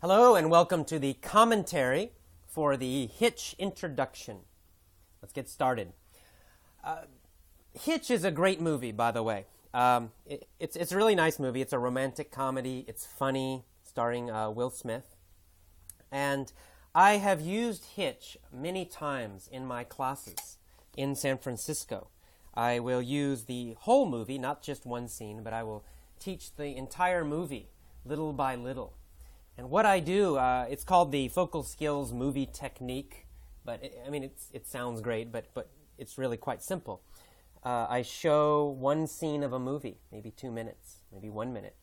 Hello and welcome to the commentary for the Hitch introduction. Let's get started. Hitch is a great movie, by the way. It's a really nice movie. It's a romantic comedy. It's funny, starring Will Smith. And I have used Hitch many times in my classes in San Francisco. I will use the whole movie, not just one scene, but I will teach the entire movie little by little. And what I do, it's called the Focal Skills Movie Technique, but it sounds great, but it's really quite simple. I show one scene of a movie, maybe 2 minutes, maybe 1 minute,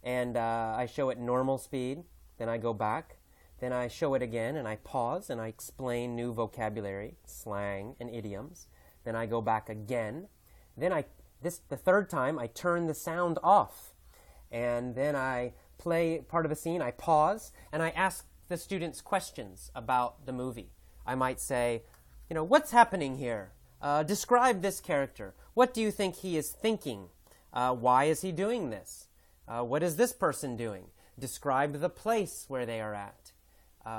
and I show it normal speed, then I go back, then I show it again, and I pause, and I explain new vocabulary, slang, and idioms. Then I go back again. Then the third time, I turn the sound off, and then I play part of a scene, I pause, and I ask the students questions about the movie. I might say, what's happening here? Describe this character. What do you think he is thinking? Why is he doing this? What is this person doing? Describe the place where they are at.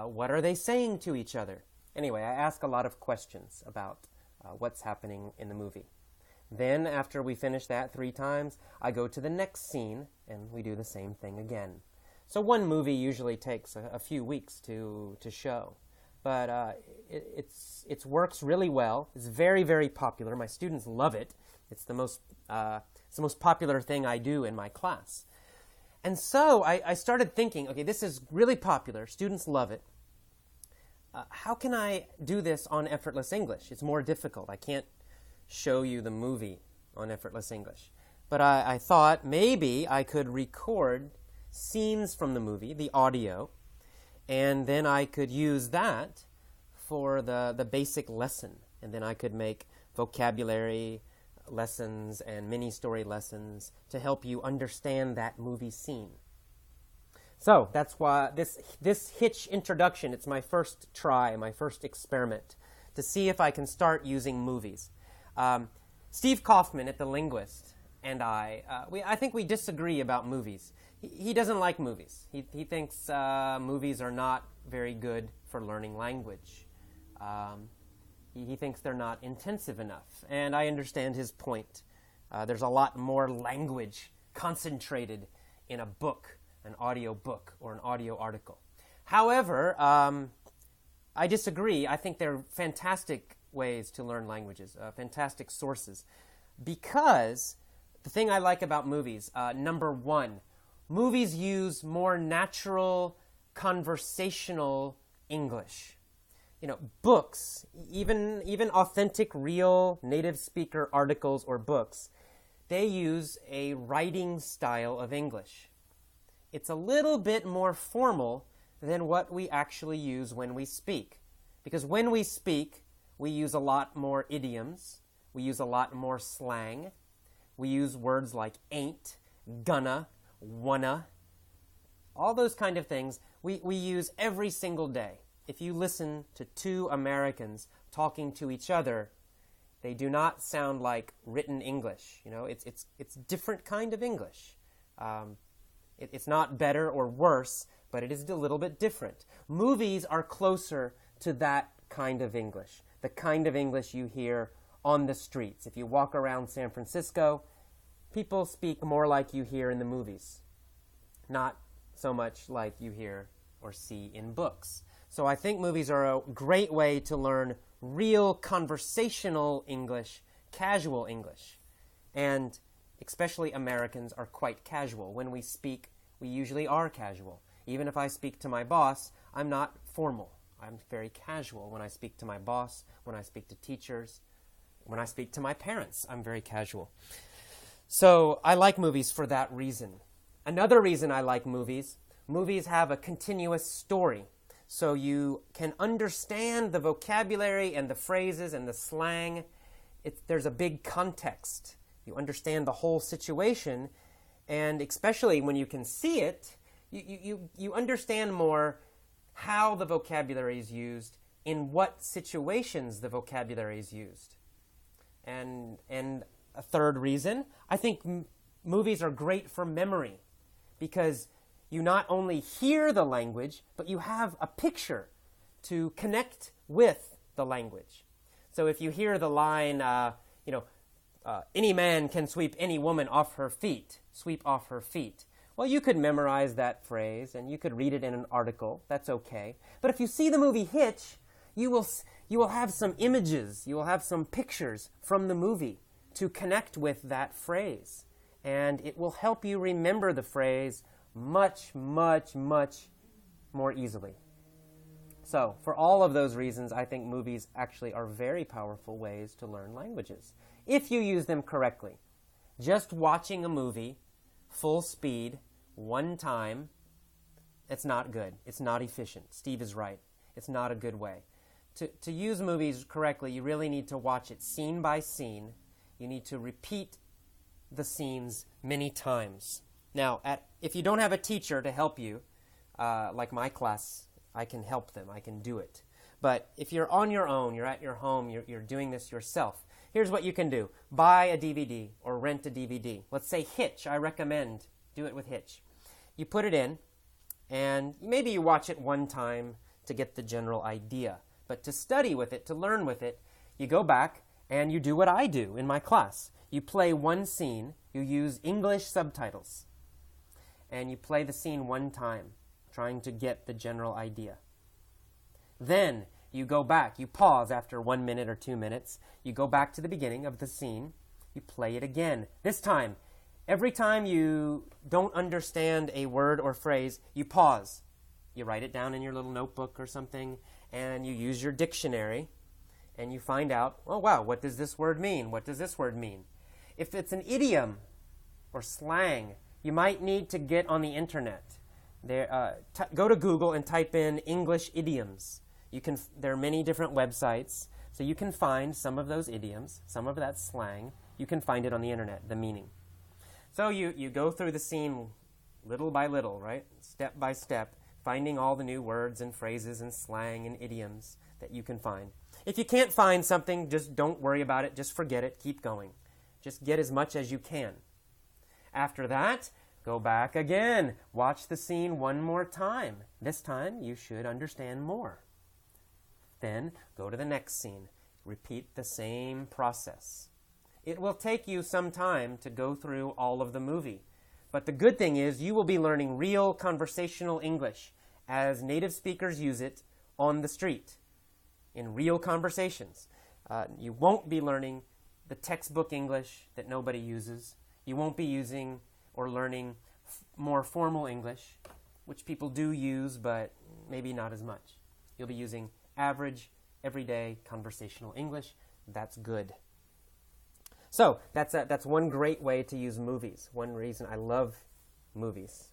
What are they saying to each other? Anyway, I ask a lot of questions about what's happening in the movie. Then, after we finish that 3 times, I go to the next scene, and we do the same thing again. So one movie usually takes a few weeks to show. But it works really well. It's very, very popular. My students love it. It's the most popular thing I do in my class. And so I started thinking, okay, this is really popular. Students love it. How can I do this on Effortless English? It's more difficult. I can't show you the movie on Effortless English. But I thought maybe I could record scenes from the movie, the audio, and then I could use that for the basic lesson. And then I could make vocabulary lessons and mini-story lessons to help you understand that movie scene. So that's why this Hitch introduction, it's my first try, my first experiment to see if I can start using movies. Steve Kaufman at The Linguist and I think we disagree about movies. He doesn't like movies. He thinks movies are not very good for learning language. He thinks they're not intensive enough, and I understand his point. There's a lot more language concentrated in a book, an audio book, or an audio article. However, I disagree. I think they're fantastic ways to learn languages, fantastic sources. Because the thing I like about movies, number one, movies use more natural, conversational English. Books, even authentic, real, native speaker articles or books, they use a writing style of English. It's a little bit more formal than what we actually use when we speak. Because when we speak, we use a lot more idioms. We use a lot more slang. We use words like ain't, gonna, wanna. All those kind of things we use every single day. If you listen to 2 Americans talking to each other, they do not sound like written English. It's different kind of English. It's not better or worse, but it is a little bit different. Movies are closer to that kind of English, the kind of English you hear on the streets. If you walk around San Francisco, people speak more like you hear in the movies, not so much like you hear or see in books. So I think movies are a great way to learn real conversational English, casual English. And especially Americans are quite casual. When we speak, we usually are casual. Even if I speak to my boss, I'm not formal. I'm very casual when I speak to my boss, when I speak to teachers, when I speak to my parents. I'm very casual. So I like movies for that reason. Another reason I like movies have a continuous story. So you can understand the vocabulary and the phrases and the slang. There's a big context. You understand the whole situation, and especially when you can see it, you understand more how the vocabulary is used, in what situations the vocabulary is used. And a third reason, I think movies are great for memory, because you not only hear the language, but you have a picture to connect with the language. So if you hear the line, any man can sweep any woman off her feet, sweep off her feet. Well, you could memorize that phrase and you could read it in an article. That's okay. But if you see the movie Hitch, you will have some images, you will have some pictures from the movie to connect with that phrase. And it will help you remember the phrase much, much, much more easily. So, for all of those reasons, I think movies actually are very powerful ways to learn languages, if you use them correctly. Just watching a movie full speed, one time, it's not good. It's not efficient. Steve is right. It's not a good way. To use movies correctly, you really need to watch it scene by scene. You need to repeat the scenes many times. Now, if you don't have a teacher to help you, like my class, I can help them. I can do it. But if you're on your own, you're at your home, you're doing this yourself, here's what you can do. Buy a DVD or rent a DVD. Let's say Hitch. I recommend do it with Hitch. You put it in, and maybe you watch it one time to get the general idea. But to study with it, to learn with it, you go back and you do what I do in my class. You play one scene, you use English subtitles, and you play the scene one time, trying to get the general idea. Then you go back, you pause after 1 minute or 2 minutes, you go back to the beginning of the scene, you play it again. This time, every time you don't understand a word or phrase, you pause. You write it down in your little notebook or something, and you use your dictionary, and you find out, oh wow, what does this word mean? What does this word mean? If it's an idiom or slang, you might need to get on the internet. Go to Google and type in English idioms. There are many different websites, so you can find some of those idioms, some of that slang. You can find it on the internet, the meaning. So you go through the scene little by little, right? Step by step, finding all the new words and phrases and slang and idioms that you can find. If you can't find something, just don't worry about it. Just forget it. Keep going. Just get as much as you can. After that, go back again. Watch the scene one more time. This time, you should understand more. Then, go to the next scene. Repeat the same process. It will take you some time to go through all of the movie. But the good thing is you will be learning real conversational English as native speakers use it on the street in real conversations. You won't be learning the textbook English that nobody uses. You won't be using or learning more formal English, which people do use, but maybe not as much. You'll be using average, everyday conversational English. That's good. So that's one great way to use movies. One reason I love movies,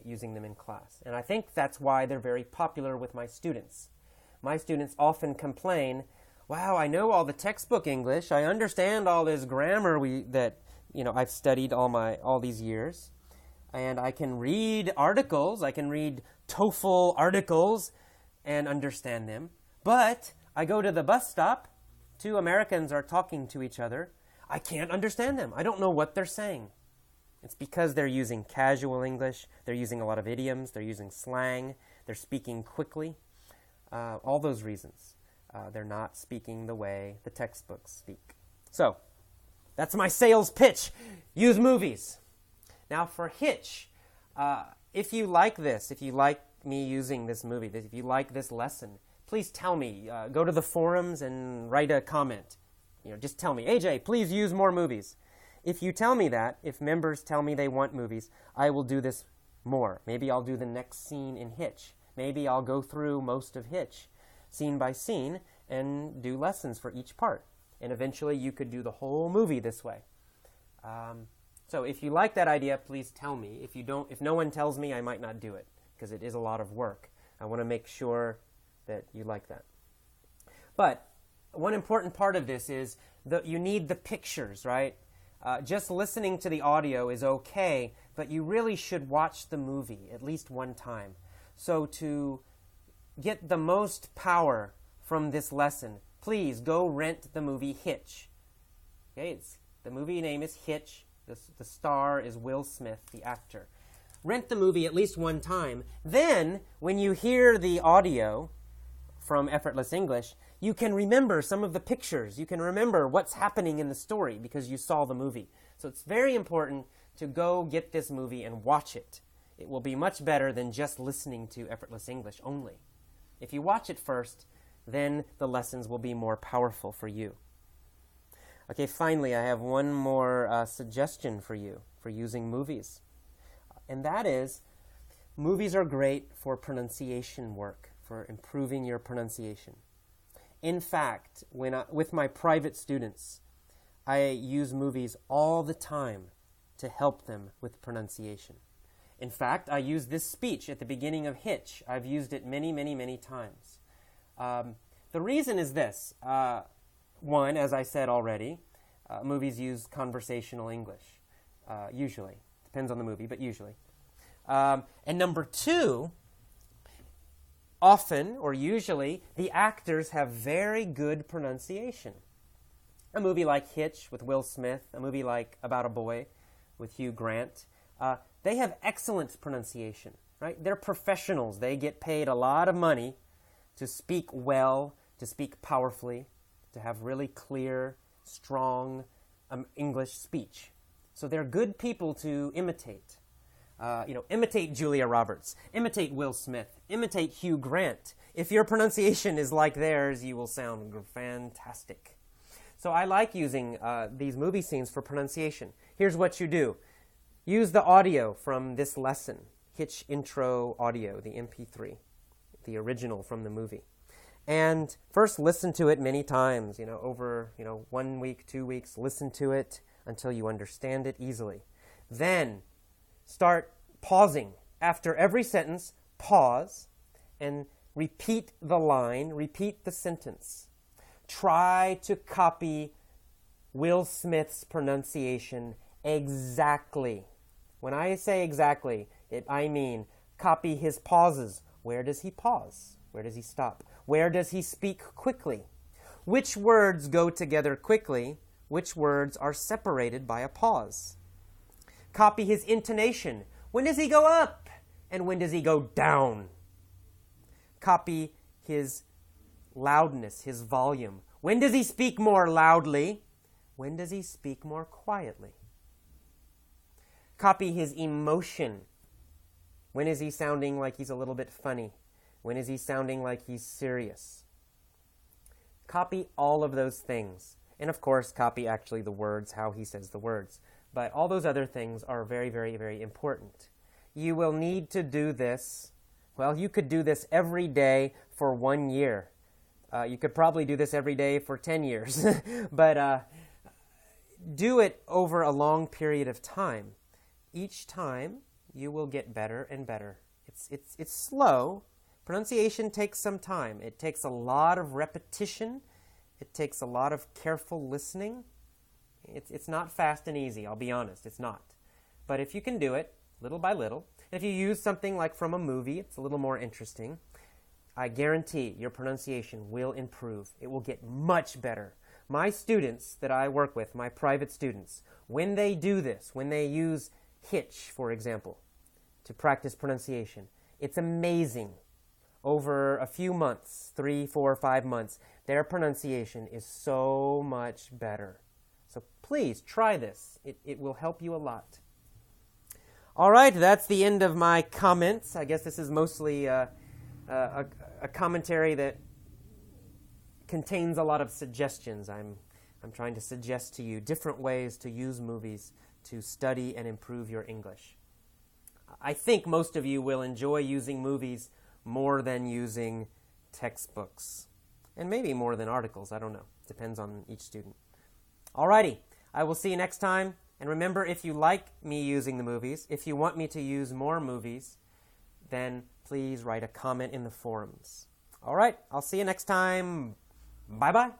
using them in class. And I think that's why they're very popular with my students. My students often complain, wow, I know all the textbook English. I understand all this grammar that I've studied all these years. And I can read articles. I can read TOEFL articles and understand them. But I go to the bus stop. 2 Americans are talking to each other. I can't understand them. I don't know what they're saying. It's because they're using casual English. They're using a lot of idioms. They're using slang. They're speaking quickly. All those reasons. They're not speaking the way the textbooks speak. So, that's my sales pitch. Use movies. Now for Hitch, if you like this, if you like me using this movie, if you like this lesson, please tell me. Go to the forums and write a comment. Just tell me, AJ, please use more movies. If you tell me that, if members tell me they want movies, I will do this more. Maybe I'll do the next scene in Hitch. Maybe I'll go through most of Hitch, scene by scene, and do lessons for each part. And eventually you could do the whole movie this way. So if you like that idea, please tell me. If no one tells me, I might not do it, because it is a lot of work. I want to make sure that you like that. But one important part of this is that you need the pictures, right? Just listening to the audio is okay, but you really should watch the movie at least one time. So to get the most power from this lesson, please go rent the movie Hitch. Okay, the movie name is Hitch. The star is Will Smith, the actor. rent the movie at least one time. Then, when you hear the audio from Effortless English, you can remember some of the pictures. You can remember what's happening in the story because you saw the movie. So it's very important to go get this movie and watch it. It will be much better than just listening to Effortless English only. If you watch it first, then the lessons will be more powerful for you. Okay, finally, I have one more suggestion for you for using movies. And that is, movies are great for pronunciation work, for improving your pronunciation. In fact, with my private students, I use movies all the time to help them with pronunciation. In fact, I use this speech at the beginning of Hitch. I've used it many, many, many times. The reason is this. One, as I said already, movies use conversational English, usually. Depends on the movie, but usually. And number two, often or usually, the actors have very good pronunciation. A movie like Hitch with Will Smith, a movie like About a Boy with Hugh Grant, they have excellent pronunciation, right? They're professionals. They get paid a lot of money to speak well, to speak powerfully, to have really clear, strong English speech. So they're good people to imitate. Imitate Julia Roberts, imitate Will Smith, imitate Hugh Grant. If your pronunciation is like theirs, you will sound fantastic. So I like using these movie scenes for pronunciation. Here's what you do. Use the audio from this lesson, Hitch intro audio, the MP3, the original from the movie. And first listen to it many times, over 1 week, 2 weeks, listen to it until you understand it easily. Then start pausing. After every sentence, pause and repeat the line, repeat the sentence. Try to copy Will Smith's pronunciation exactly. When I say exactly, I mean copy his pauses. Where does he pause? Where does he stop? Where does he speak quickly? Which words go together quickly? Which words are separated by a pause? Copy his intonation. When does he go up? And when does he go down? Copy his loudness, his volume. When does he speak more loudly? When does he speak more quietly? Copy his emotion. When is he sounding like he's a little bit funny? When is he sounding like he's serious? Copy all of those things. And of course, copy actually the words, how he says the words. But all those other things are very, very, very important. You will need to do this. Well, you could do this every day for 1 year. You could probably do this every day for 10 years. But do it over a long period of time. Each time, you will get better and better. It's slow. Pronunciation takes some time. It takes a lot of repetition. It takes a lot of careful listening. It's not fast and easy, I'll be honest. It's not. But if you can do it, little by little, if you use something like from a movie, it's a little more interesting, I guarantee your pronunciation will improve. It will get much better. My students that I work with, my private students, when they do this, when they use Hitch, for example, to practice pronunciation, it's amazing. Over a few months, 3, 4, 5 months, their pronunciation is so much better. So please try this. It will help you a lot. All right, that's the end of my comments. I guess this is mostly a commentary that contains a lot of suggestions. I'm trying to suggest to you different ways to use movies to study and improve your English. I think most of you will enjoy using movies more than using textbooks. And maybe more than articles, I don't know. Depends on each student. Alrighty, I will see you next time. And remember, if you like me using the movies, if you want me to use more movies, then please write a comment in the forums. Alright, I'll see you next time. Bye-bye.